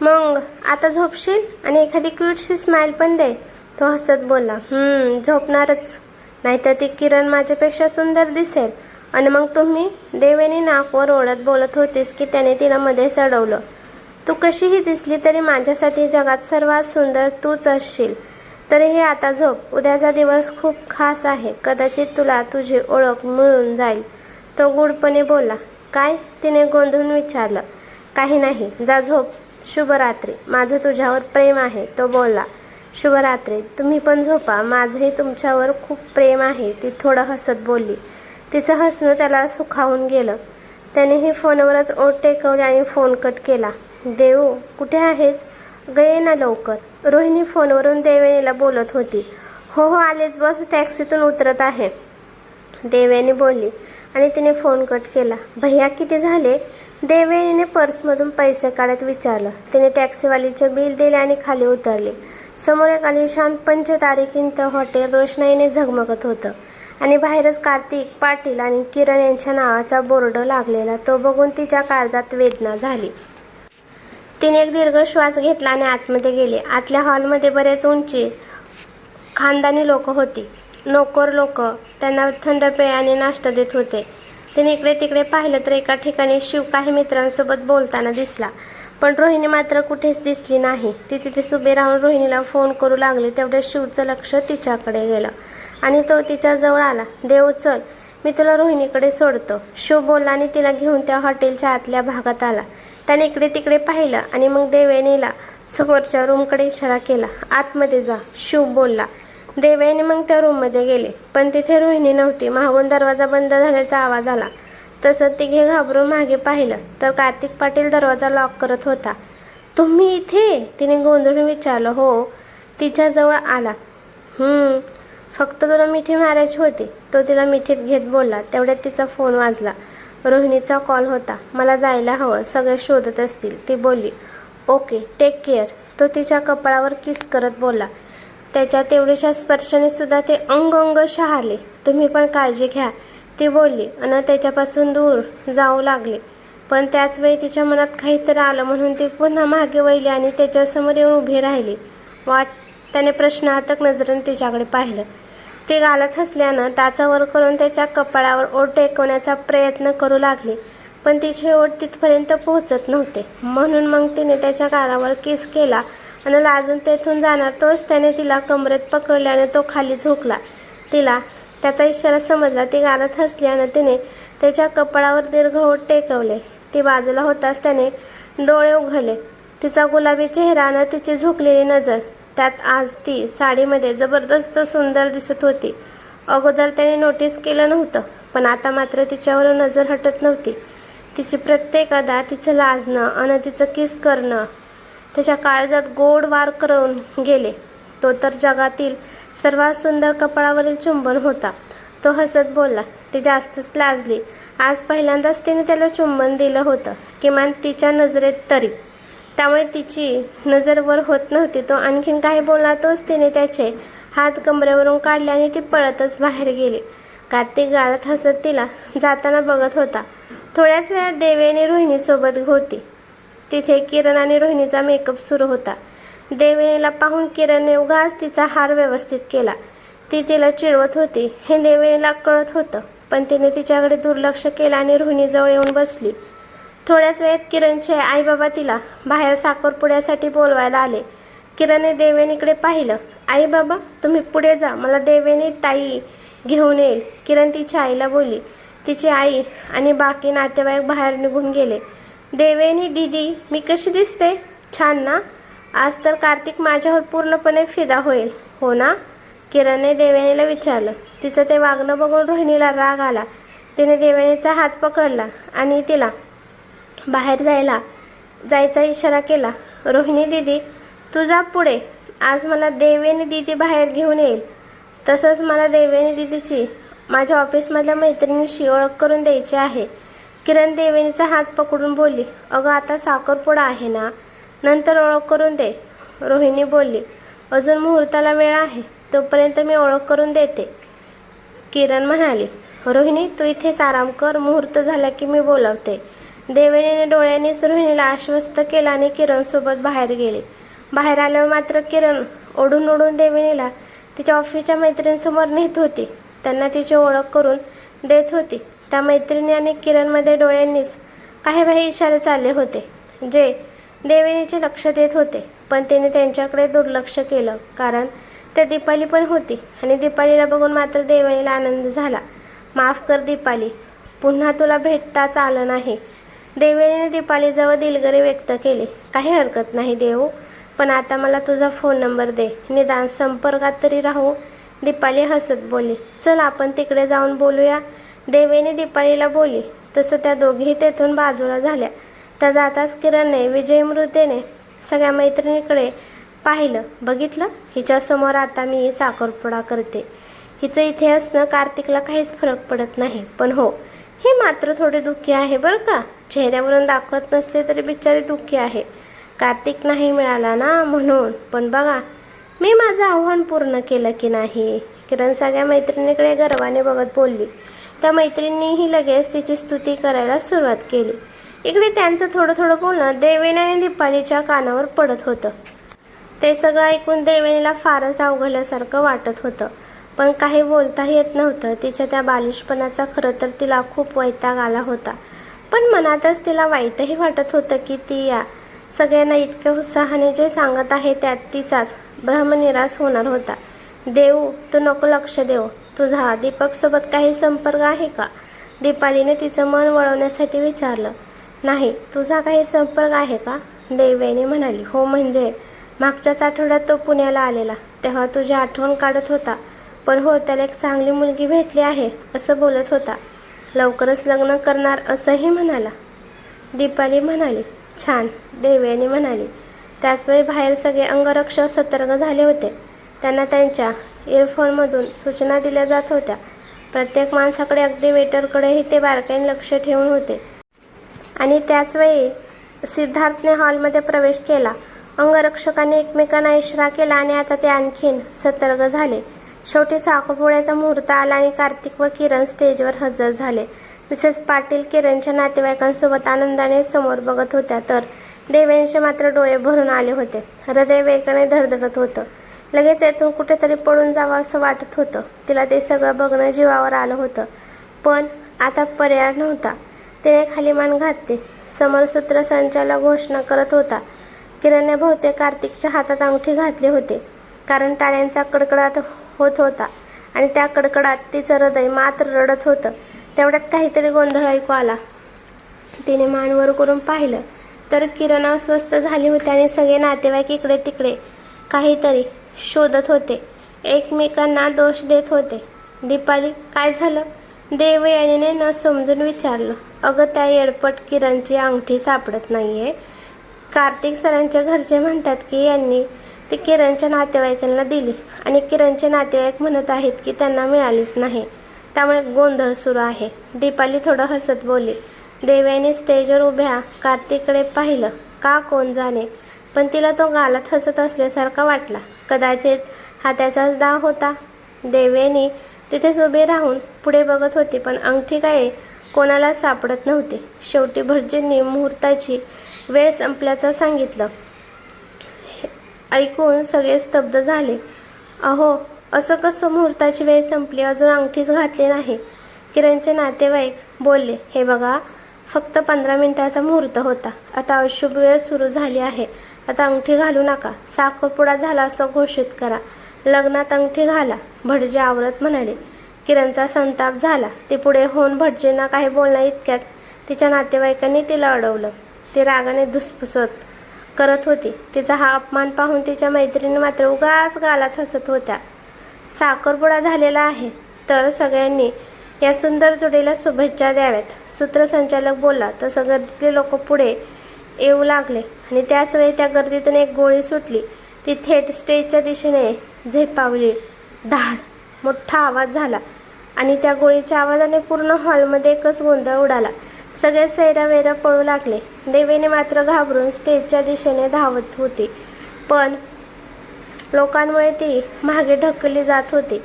मग आता झोपशील आणि एखादी क्यूटशी स्माईल पण दे. तो हसत बोलला. झोपणारच. नाहीतर ती किरण माझ्यापेक्षा सुंदर दिसेल. आणि मग तुम्ही? देवेनी नाकवर ओढत बोलत होतीस की त्याने तिला मध्ये अडवलं. तू कशीही दिसली तरी माझ्यासाठी जगात सर्वात सुंदर तूच असशील. तरीही आता झोप. उद्याचा दिवस खूप खास आहे. कदाचित तुला तुझी ओळख मिळून जाईल. तो गूढपणे बोलला. काय? तिने गोंधळून विचारलं. काही नाही. जा झोप. शुभरात्री. माझं तुझ्यावर प्रेम आहे. तो बोलला. शुभरात्री. तुम्ही पण झोपा. माझंही तुमच्यावर खूप प्रेम आहे. ती थोडं हसत बोलली. तिचं हसणं त्याला सुखावून गेलं. त्यानेही फोनवरच ओठ टेकवले आणि फोन कट केला. देवू, कुठे आहेस? गये ना लवकर. रोहिणी फोनवरून देवयानीला बोलत होती. हो आलेच बस. टॅक्सीतून उतरत आहे, देवयानी बोलली आणि तिने फोन कट केला. भैया किती झाले? देवयानीने पर्समधून पैसे काढत विचारलं. तिने टॅक्सीवालीचे बिल दिले आणि खाली उतरले. समोर एक आलिशान पंचतारांकित हॉटेल रोषणाईने झगमगत होतं आणि बाहेरच कार्तिक पाटील आणि किरण यांच्या नावाचा बोर्ड लागलेला. तो बघून तिच्या काळजात वेदना झाली. तिने एक दीर्घ श्वास घेतला आणि आतमध्ये गेली. आतल्या हॉलमध्ये बरेच उंची खानदानी लोक होती. नोकर लोक त्यांना थंड पेय आणि नाश्ता देत होते. तिने इकडे तिकडे पाहिलं तर एका ठिकाणी शिव काही मित्रांसोबत बोलताना दिसला. पण रोहिणी मात्र कुठेच दिसली नाही. ती तिथेच उभी राहून रोहिणीला फोन करू लागली. तेवढ्या शिवचं लक्ष तिच्याकडे गेलं आणि तो तिच्या जवळ आला. देव चल, मी तुला रोहिणीकडे सोडतो. शिव बोलला आणि तिला घेऊन त्या हॉटेलच्या आतल्या भागात आला. त्याने इकडे तिकडे पाहिलं आणि मग देवयानीला समोरच्या रूमकडे इशारा केला. आतमध्ये जा, शिव बोलला. देवयानी मग त्या रूममध्ये गेले, पण तिथे रोहिणी नव्हती. मागून दरवाजा बंद झाल्याचा आवाज आला. तसं तिघे घाबरून मागे पाहिलं तर कार्तिक पाटील दरवाजा लॉक करत होता. तुम्ही इथे? तिने गोंधळून विचारलं. हो. तिच्या जवळ आला. फक्त तुला मिठी मारायची होती, तो तिला मिठीत घेत बोलला. तेवढ्यात तिचा फोन वाजला. रोहिणीचा कॉल होता. मला जायला हवं, सगळे शोधत असतील, ती बोलली. Okay, take care. तो तिच्या कपाळावर किस करत बोलला. त्याच्या तेवढ्याशा स्पर्शाने सुद्धा ते अंग शहारले. तुम्ही पण काळजी घ्या, ती बोलली आणि त्याच्यापासून दूर जाऊ लागले. पण त्याच वेळी तिच्या मनात काहीतरी आलं म्हणून ती पुन्हा मागे वळली आणि त्याच्यासमोर येऊन उभी राहिली. वाट त्याने प्रश्नार्थक नजरेने तिच्याकडे पाहिलं. ती गालात हसल्यानं टाचावर करून त्याच्या कपाळावर ओठ टेकवण्याचा प्रयत्न करू लागली, पण तिचे ओठ तिथपर्यंत पोहोचत नव्हते. म्हणून मग तिने त्याच्या गालावर किस केला आणि लाजून तेथून जाणार तोच त्याने तिला कमरेत पकडल्याने तो खाली झोकला. तिला त्याचा इशारा समजला. ती गालात हसल्यानं तिने त्याच्या कपाळावर दीर्घ ओठ टेकवले. ती बाजूला होताच त्याने डोळे उघडले. तिचा गुलाबी चेहरा आणि तिची झोकलेली नजर, त्यात आज ती साडीमध्ये जबरदस्त सुंदर दिसत होती. अगोदर त्याने नोटीस केलं नव्हतं, पण आता मात्र तिच्यावर नजर हटत नव्हती. तिची प्रत्येक अदा, तिचं लाजणं आणि तिचं किस करणं त्याच्या काळजात गोड वार करून गेले. तो तर जगातील सर्वात सुंदर कपाळावरील चुंबन होता. तो हसत बोलला. ती जास्तच लाजली. आज पहिल्यांदाच तिने त्याला चुंबन दिलं होतं, किमान तिच्या नजरेत तरी. त्यामुळे तिची नजर वर होत नव्हती. तो आणखीन काही बोलला तोच तिने त्याचे हात कमरेवरून काढले आणि ती पळतच बाहेर गेली. कार्तिक गालात हसत तिला जाताना बघत होता. थोड्याच वेळात देवयानी रोहिणीसोबत होती. तिथे किरण आणि रोहिणीचा मेकअप सुरू होता. देवयानीला पाहून किरणने उगाच तिचा हार व्यवस्थित केला. ती तिला चिडवत होती हे देवयानीला कळत होतं, पण तिने तिच्याकडे दुर्लक्ष केलं आणि रोहिणीजवळ येऊन बसली. थोड्याच वेळात किरणचे आईबाबा तिला बाहेर साखरपुड्यासाठी बोलवायला आले. किरणने देवयानीकडे पाहिलं. आई बाबा, तुम्ही पुढे जा, मला देवयानी ताई घेऊन येईल, किरण तिच्या आईला बोलली. तिची आई आणि बाकी नातेवाईक बाहेर निघून गेले. देवयानी दीदी, मी कशी दिसते? छान ना? आज तर कार्तिक माझ्यावर पूर्णपणे फिदा होईल, हो ना? किरणने देवयानीला विचारलं. तिचं ते वागणं बघून रोहिणीला राग आला. तिने देवयानीचा हात पकडला आणि तिला बाहेर जायचा इशारा केला. रोहिणी दीदी, तू जा पुढे. आज मला देवयानी दीदी बाहेर घेऊन येईल. तसंच मला देवयानी दीदीची माझ्या ऑफिसमधल्या मैत्रिणीशी ओळख करून द्यायची आहे. किरण देवयानीचा हात पकडून बोलली. अगं, आता साखरपुडा आहे ना, नंतर ओळख करून दे, रोहिणी बोलली. अजून मुहूर्ताला वेळ आहे, तोपर्यंत मी ओळख करून देते, किरण म्हणाली. रोहिणी, तू इथेच आराम कर, मुहूर्त झाला की मी बोलावते, देवयानीने डोळ्यांनीच रोहिणीला आश्वस्त केलं आणि किरणसोबत बाहेर गेले. बाहेर आल्यावर मात्र किरण ओढून ओढून देवयानीला तिच्या ऑफिसच्या मैत्रिणींसमोर नेत होती. त्यांना तिची ओळख करून देत होती. त्या मैत्रिणी आणि किरणमध्ये डोळ्यांनीच काही इशारे चालले होते जे देवयानीचे लक्ष देत होते. पण तिने त्यांच्याकडे दुर्लक्ष केलं कारण त्या दीपाली पण होती आणि दीपालीला बघून मात्र देवयानीला आनंद झाला. माफ कर दीपाली, पुन्हा तुला भेटताच आलं नाही. देवयानीने दीपालीजवळ दिलगिरी व्यक्त केली. काही हरकत नाही देऊ, पण आता मला तुझा फोन नंबर दे, निदान संपर्कात तरी राहू. दीपाली हसत बोलली. चल आपण तिकडे जाऊन बोलूया. देवयानी दीपालीला बोलली. तसं त्या दोघीही तेथून बाजूला झाल्या. त्या जाताच किरणने विजयमृतेने सगळ्या मैत्रिणीकडे पाहिलं. बघितलं, हिच्यासमोर आता मी साखरपुडा करते. हिचं इथे असणं कार्तिकला काहीच फरक पडत नाही. पण हो, ही मात्र थोडी दुःखी आहे बरं का. चेहऱ्यावरून दाखवत नसले तरी बिचारी दुःखी आहे. कार्तिक नाही मिळाला ना म्हणून. पण बघा, मी माझं आव्हान पूर्ण केलं की नाही. किरण सगळ्या मैत्रिणीकडे गर्वाने बघत बोलली. त्या मैत्रिणीही लगेच तिची स्तुती करायला सुरुवात केली. इकडे त्यांचं थोडं थोडं बोलणं देवयानी आणि दीपालीच्या कानावर पडत होतं. ते सगळं ऐकून देवयानीला फारच अवघडल्यासारखं वाटत होतं. पण काही बोलताही येत नव्हतं. तिच्या त्या बालिशपणाचा खरं तर तिला खूप वैताग आला होता. पण मनातच तिला वाईटही वाटत होतं की ती या सगळ्यांना इतक्या उत्साहाने जे सांगत आहे त्यात तिचाच भ्रमनिरास होणार होता. देऊ, तू नको लक्ष देऊ. तुझा दीपकसोबत काही संपर्क आहे का? दीपालीने तिचं मन वळवण्यासाठी विचारलं. नाही, तुझा काही संपर्क आहे का? देवयानी म्हणाली. हो, म्हणजे मागच्याच आठवड्यात तो पुण्याला आलेला, तेव्हा तुझी आठवण काढत होता. पण हो, त्याला एक चांगली मुलगी भेटली आहे असं बोलत होता. लवकरच लग्न करणार असंही म्हणाला. दीपाली म्हणाली. छान, देवयानी म्हणाली. त्याचवेळी बाहेर सगळे अंगरक्षक सतर्क झाले होते. त्यांना त्यांच्या इयरफोनमधून सूचना दिल्या जात होत्या. प्रत्येक माणसाकडे, अगदी वेटरकडेही ते बारकाईने लक्ष ठेवून होते. आणि त्याचवेळी सिद्धार्थने हॉलमध्ये प्रवेश केला. अंगरक्षकांनी एकमेकांना इशारा केला आणि आता ते आणखीन सतर्क झाले. शेवटी साखरपुड्याचा मुहूर्त आला आणि कार्तिक व किरण स्टेजवर हजर झाले. मिसेस पाटील किरणच्या नातेवाईकांसोबत आनंदाने समोर बघत होत्या, तर देवयानीचे मात्र डोळे भरून आले होते. हृदय वेगाने धडधडत होतं. लगेच येथून कुठेतरी पळून जावं असं वाटत होतं. तिला ते सगळं बघणं जीवावर आलं होतं. पण आता पर्याय नव्हता. तिने खाली मान घातली. समोर सूत्रसंचालक घोषणा करत होता. किरणने बहुतेक कार्तिकच्या हातात अंगठी घातली होती, कारण टाळ्यांचा कडकडाट होत होता आणि त्या कडकडाट तिचं हृदय मात्र रडत होतं. तेवढ्यात काहीतरी गोंधळ ऐकू आला. तिने मान वर करून पाहिलं तर किरण अस्वस्थ झाली होती आणि सगळे नातेवाईक इकडे तिकडे काहीतरी शोधत होते, एकमेकांना दोष देत होते. दीपाली, काय झालं? देवयानीने न समजून विचारलं. अगं, त्या येडपट किरणची अंगठी सापडत नाहीये. कार्तिक सरांच्या घरचे म्हणतात की यांनी ती किरणच्या नातेवाईकांना दिली आणि किरणचे नातेवाईक म्हणत आहेत की त्यांना मिळालीच नाही. त्यामुळे गोंधळ सुरू आहे. दीपाली थोडं हसत बोलली. देवयानी स्टेजवर उभ्या कार्तिककडे पाहिलं. का कोण जाणे, पण तिला तो गालात हसत असल्यासारखा वाटला. कदाचित हा त्याचाच डाव होता. देवयानी तिथेच उभी राहून पुढे बघत होती, पण अंगठी काय कोणाला सापडत नव्हती. शेवटी भटजींनी मुहूर्ताची वेळ संपल्याचं सांगितलं. ऐकून सगळे स्तब्ध झाले. अहो, असं कसं मुहूर्ताची वेळ संपली, अजून अंगठीच घातली नाही? किरणचे नातेवाईक बोलले. हे बघा, फक्त 15 मिनिटाचा मुहूर्त होता. आता अशुभ वेळ सुरू झाली आहे. आता अंगठी घालू नका. साखरपुडा झाला असं घोषित करा. लग्नात अंगठी घाला, भटजी आवरत म्हणाले. किरणचा संताप झाला. ती पुढे होऊन भटजींना काही बोलण्या इतक्यात तिच्या नातेवाईकांनी तिला अडवलं. ती रागाने धुसफुसत करत होती. तिचा हा अपमान पाहून तिच्या मैत्रिणी मात्र उगाच गालात हसत होत्या. साखरपुडा झालेला आहे, तर सगळ्यांनी या सुंदर जोडीला शुभेच्छा द्याव्यात. सूत्रसंचालक बोलला. तसं गर्दीतले लोक पुढे येऊ लागले आणि त्याच वेळी त्या गर्दीतून एक गोळी सुटली. ती थेट स्टेजच्या दिशेने झेपावली. धाड मोठा आवाज झाला आणि त्या गोळीच्या आवाजाने पूर्ण हॉलमध्ये एकच गोंधळ उडाला. सगळे सैरावैरा पळू लागले. देवीने मात्र घाबरून स्टेजच्या दिशेने धावत होती, पण लोकांमुळे ती मागे ढकलली जात होती.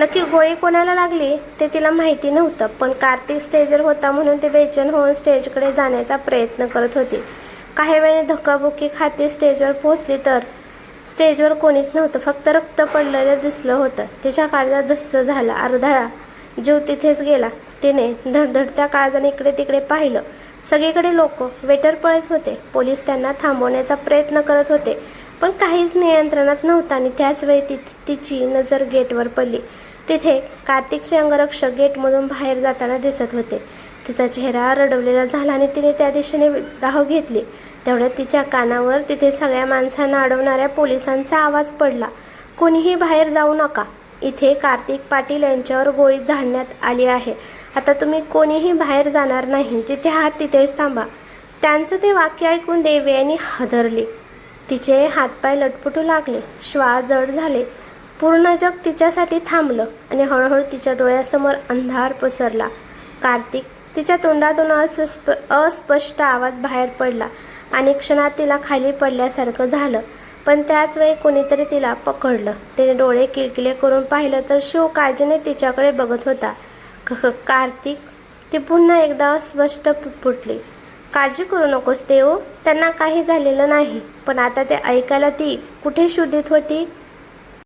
नक्की गोळी कोणाला लागली ते तिला माहिती नव्हतं, पण कार्तिक स्टेजवर होता म्हणून ते बेचैन होऊन स्टेजकडे जाण्याचा प्रयत्न करत होती. काही वेळाने धक्काबुक्की खात ती स्टेजवर पोहोचली तर स्टेजवर कोणीच नव्हतं, फक्त रक्त पडलेलं दिसलं होतं. तिच्या काळजात धस्स झाला, अर्धा जीव तिथेच गेला. तिने धडधडत्या काळजाने इकडे तिकडे पाहिलं. सगळीकडे लोक, वेटर पळत होते. पोलीस त्यांना थांबवण्याचा प्रयत्न करत होते, पण काहीच नियंत्रणात नव्हतं. आणि त्याच वेळी तिची नजर गेटवर पडली. तिथे कार्तिकचे अंगरक्षक गेटमधून बाहेर जाताना दिसत होते. तिचा चेहरा रडवलेला झाला आणि तिने त्या दिशेने धाव घेतली. तेवढ्यात तिच्या कानावर तिथे सगळ्या माणसांना अडवणाऱ्या पोलिसांचा आवाज पडला. कोणीही बाहेर जाऊ नका. इथे कार्तिक पाटील यांच्यावर गोळी झाडण्यात आली आहे. आता तुम्ही कोणीही बाहेर जाणार नाही. जिथे आहात तिथेच थांबा. त्यांचं ते वाक्य ऐकून देवयानी हादरली. तिचे हातपाय लटपटू लागले, श्वास जड झाले. पूर्ण जग तिच्यासाठी थांबलं आणि हळूहळू तिच्या डोळ्यासमोर अंधार पसरला. कार्तिक, तिच्या तोंडातून अस्पष्ट आवाज बाहेर पडला आणि क्षणात तिला खाली पडल्यासारखं झालं. पण त्याच वेळी कोणीतरी तिला पकडलं. तिने डोळे किलकिले करून पाहिलं तर शिव काळजीने तिच्याकडे बघत होता. कार्तिक, ती पुन्हा एकदा अस्पष्ट पुटली. काळजी करू नकोस देव, त्यांना काही झालेलं नाही. पण आता ते ऐकायला ती कुठे शोधित होती.